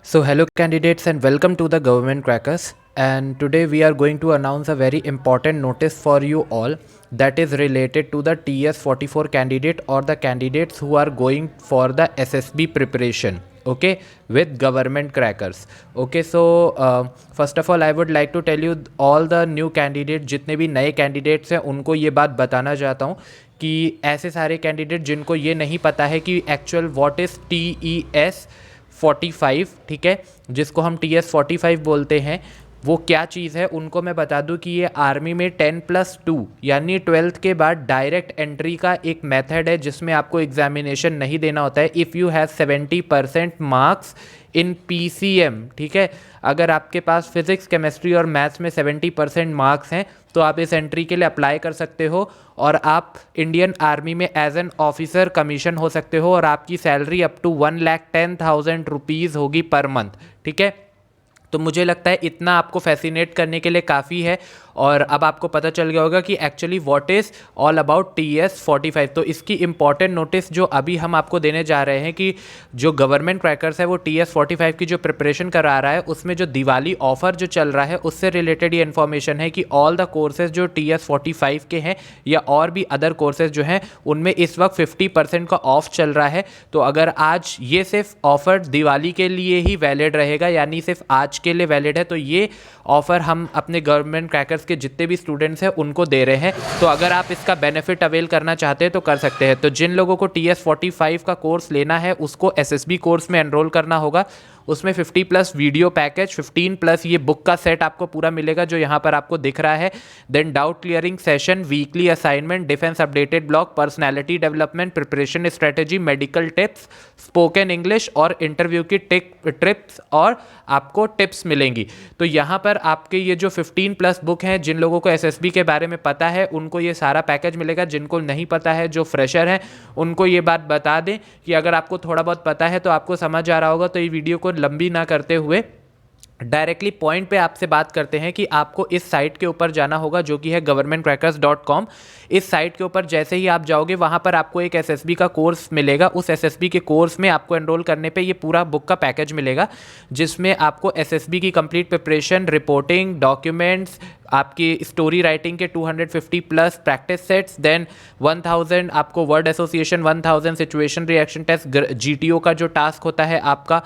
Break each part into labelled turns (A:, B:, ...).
A: So, hello candidates and welcome to the Government Crackers. And today we are going to announce a very important notice for you all that is related to the TS 44 candidate or the candidates who are going for the SSB preparation. Okay, with Government Crackers. Okay, so first of all I would like to tell you all the new candidates, जितने भी नए candidates हैं उनको ये बात बताना चाहता हूँ कि ऐसे सारे कैंडिडेट जिनको ये नहीं पता है कि एक्चुअल व्हाट इज़ TES 45, ठीक है, जिसको हम TS 45 बोलते हैं, वो क्या चीज़ है उनको मैं बता दूं कि ये आर्मी में 10+2 यानी 12th के बाद डायरेक्ट एंट्री का एक मेथड है जिसमें आपको एग्जामिनेशन नहीं देना होता है if you have 70% marks in PCM। ठीक है, अगर आपके पास फिजिक्स केमिस्ट्री और मैथ्स में 70% मार्क्स हैं तो आप इस एंट्री के लिए अप्लाई कर सकते हो और आप इंडियन आर्मी में एज एन ऑफिसर कमीशन हो सकते हो और आपकी सैलरी अप टू 1,10,000 रुपीज़ होगी पर मंथ। ठीक है, तो मुझे लगता है इतना आपको फैसिनेट करने के लिए काफ़ी है और अब आपको पता चल गया होगा कि actually what is all about TS 45। तो इसकी इंपॉर्टेंट नोटिस जो अभी हम आपको देने जा रहे हैं कि जो गवर्नमेंट क्रैकर्स है वो TS 45 की जो प्रिपरेशन करा रहा है उसमें जो दिवाली ऑफर जो चल रहा है उससे रिलेटेड ये इन्फॉर्मेशन है कि ऑल द कोर्सेज जो TS 45 के हैं या और भी अदर कोर्सेज जो हैं उनमें इस वक्त 50% का ऑफ चल रहा है। तो अगर आज ये सिर्फ ऑफर दिवाली के लिए ही वैलिड रहेगा यानी सिर्फ आज के लिए वैलिड है, तो ये ऑफ़र हम अपने गवर्नमेंट क्रैकर्स के जितने भी स्टूडेंट्स हैं उनको दे रहे हैं। तो अगर आप इसका बेनिफिट अवेल करना चाहते हैं तो कर सकते हैं। तो जिन लोगों को TS 45 का कोर्स लेना है उसको SSB कोर्स में एनरोल करना होगा। उसमें 50+ वीडियो पैकेज, 15+ ये बुक का सेट आपको पूरा मिलेगा जो यहाँ पर आपको दिख रहा है। Then doubt clearing session, weekly assignment, defence updated blog, personality development, preparation strategy, medical tips, spoken English और इंटरव्यू की ट्रिप्स और आपको टिप्स मिलेंगी। तो यहाँ पर आपके ये जो 15+ बुक हैं, जिन लोगों को SSB के बारे में पता है उनको ये सारा पैकेज मिलेगा। जिनको नहीं पता है, जो फ्रेशर हैं, उनको ये बात बता दें कि अगर आपको थोड़ा बहुत पता है तो आपको समझ आ रहा होगा। तो ये वीडियो को लंबी ना करते हुए डायरेक्टली पॉइंट पे आपसे बात करते हैं कि आपको इस साइट के ऊपर जाना होगा जो कि है governmentcrackers.com। इस साइट के ऊपर जैसे ही आप जाओगे वहाँ पर आपको एक SSB का कोर्स मिलेगा। उस SSB के कोर्स में आपको एनरोल करने पे ये पूरा बुक का पैकेज मिलेगा जिसमें आपको SSB की कंप्लीट प्रिपरेशन, रिपोर्टिंग, डॉक्यूमेंट्स, आपकी स्टोरी राइटिंग के 250+ प्रैक्टिस सेट्स, देन 1000 आपको word association, 1000 situation reaction test, GTO का जो टास्क होता है आपका,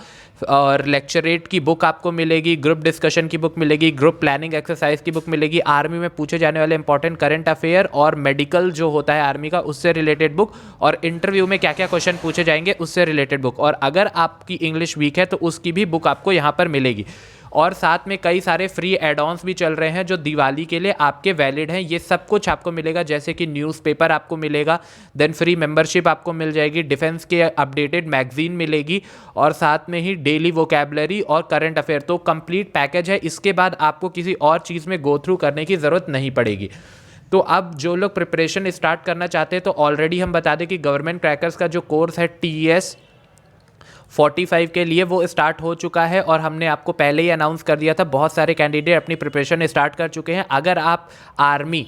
A: और लेक्चरेट की बुक आपको मिलेगी, ग्रुप डिस्कशन की बुक मिलेगी, ग्रुप प्लानिंग एक्सरसाइज की बुक मिलेगी, आर्मी में पूछे जाने वाले इंपॉर्टेंट करंट अफेयर और मेडिकल जो होता है आर्मी का उससे रिलेटेड बुक, और इंटरव्यू में क्या क्या क्वेश्चन पूछे जाएंगे उससे रिलेटेड बुक। और अगर आपकी इंग्लिश वीक है तो उसकी भी बुक आपको यहाँ पर मिलेगी। और साथ में कई सारे फ्री एड ऑन्स भी चल रहे हैं जो दिवाली के लिए आपके वैलिड हैं। ये सब कुछ आपको मिलेगा, जैसे कि न्यूज़पेपर आपको मिलेगा, देन फ्री मेंबरशिप आपको मिल जाएगी, डिफेंस के अपडेटेड मैगजीन मिलेगी और साथ में ही डेली वोकैबलरी और करंट अफेयर। तो कंप्लीट पैकेज है। इसके बाद आपको किसी और चीज़ में गो थ्रू करने की ज़रूरत नहीं पड़ेगी। तो अब जो लोग प्रिपरेशन स्टार्ट करना चाहते हैं तो ऑलरेडी हम बता दें कि गवर्नमेंट क्रैकर्स का जो कोर्स है TS 45 के लिए वो स्टार्ट हो चुका है और हमने आपको पहले ही अनाउंस कर दिया था। बहुत सारे कैंडिडेट अपनी प्रिपरेशन स्टार्ट कर चुके हैं। अगर आप आर्मी,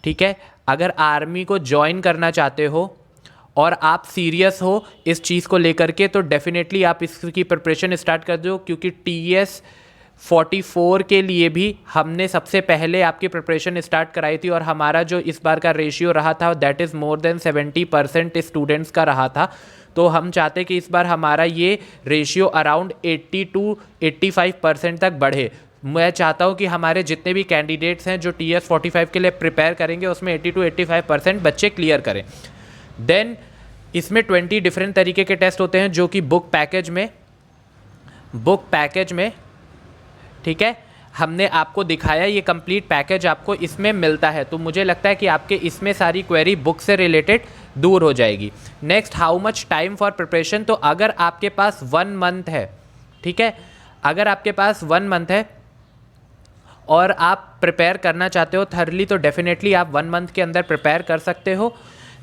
A: ठीक है, अगर आर्मी को ज्वाइन करना चाहते हो और आप सीरियस हो इस चीज़ को लेकर के तो डेफिनेटली आप इसकी प्रिपरेशन स्टार्ट कर दो, क्योंकि TS 44 के लिए भी हमने सबसे पहले आपकी प्रिपरेशन स्टार्ट कराई थी और हमारा जो इस बार का रेशियो रहा था that is more than 70% students का रहा था। तो हम चाहते कि इस बार हमारा ये रेशियो अराउंड 80 to 85% तक बढ़े। मैं चाहता हूँ कि हमारे जितने भी कैंडिडेट्स हैं जो TS 45 के लिए प्रिपेयर करेंगे उसमें 80 to 85% बच्चे क्लियर करें। देन इसमें 20 डिफरेंट तरीके के टेस्ट होते हैं जो कि बुक पैकेज में ठीक है हमने आपको दिखाया। ये कंप्लीट पैकेज आपको इसमें मिलता है। तो मुझे लगता है कि आपके इसमें सारी क्वेरी बुक से रिलेटेड दूर हो जाएगी। Next, how much time for preparation. तो अगर आपके पास 1 मंथ है, ठीक है, अगर आपके पास 1 मंथ है और आप प्रिपेयर करना चाहते हो थर्ली तो डेफिनेटली आप 1 मंथ के अंदर प्रिपेयर कर सकते हो।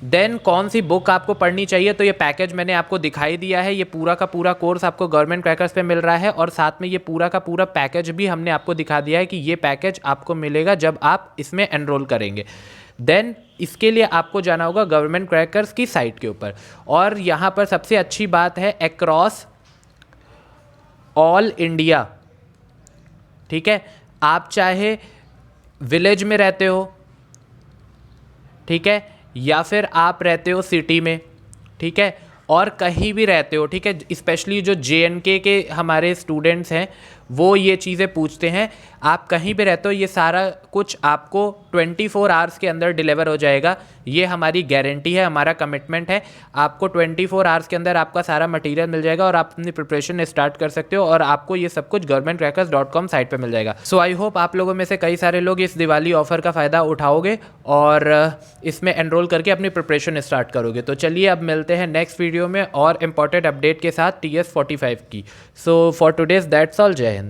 A: देन कौन सी बुक आपको पढ़नी चाहिए, तो ये पैकेज मैंने आपको दिखाई दिया है। ये पूरा का पूरा कोर्स आपको गवर्नमेंट क्रैकर्स पे मिल रहा है और साथ में ये पूरा का पूरा पैकेज भी हमने आपको दिखा दिया है कि ये पैकेज आपको मिलेगा जब आप इसमें एनरोल करेंगे। देन इसके लिए आपको जाना होगा गवर्नमेंट क्रैकर्स की साइट के ऊपर और यहाँ पर सबसे अच्छी बात है ऑल इंडिया, ठीक है। आप चाहे विलेज में रहते हो, ठीक है, या फिर आप रहते हो सिटी में, ठीक है, और कहीं भी रहते हो, ठीक है। स्पेशली जो JNK के हमारे स्टूडेंट्स हैं वो ये चीज़ें पूछते हैं। आप कहीं भी रहते हो, ये सारा कुछ आपको 24 आवर्स के अंदर डिलीवर हो जाएगा। ये हमारी गारंटी है, हमारा कमिटमेंट है। आपको 24 आवर्स के अंदर आपका सारा मटेरियल मिल जाएगा और आप अपनी प्रिपरेशन स्टार्ट कर सकते हो, और आपको ये सब कुछ governmentcrackers.com साइट पे मिल जाएगा। सो आई होप आप लोगों में से कई सारे लोग इस दिवाली ऑफर का फ़ायदा उठाओगे और इसमें एनरोल करके अपनी प्रिपरेशन स्टार्ट करोगे। तो चलिए अब मिलते हैं नेक्स्ट वीडियो में और इम्पॉर्टेंट अपडेट के साथ TS45 की। So for today's that's all. जय हिंद।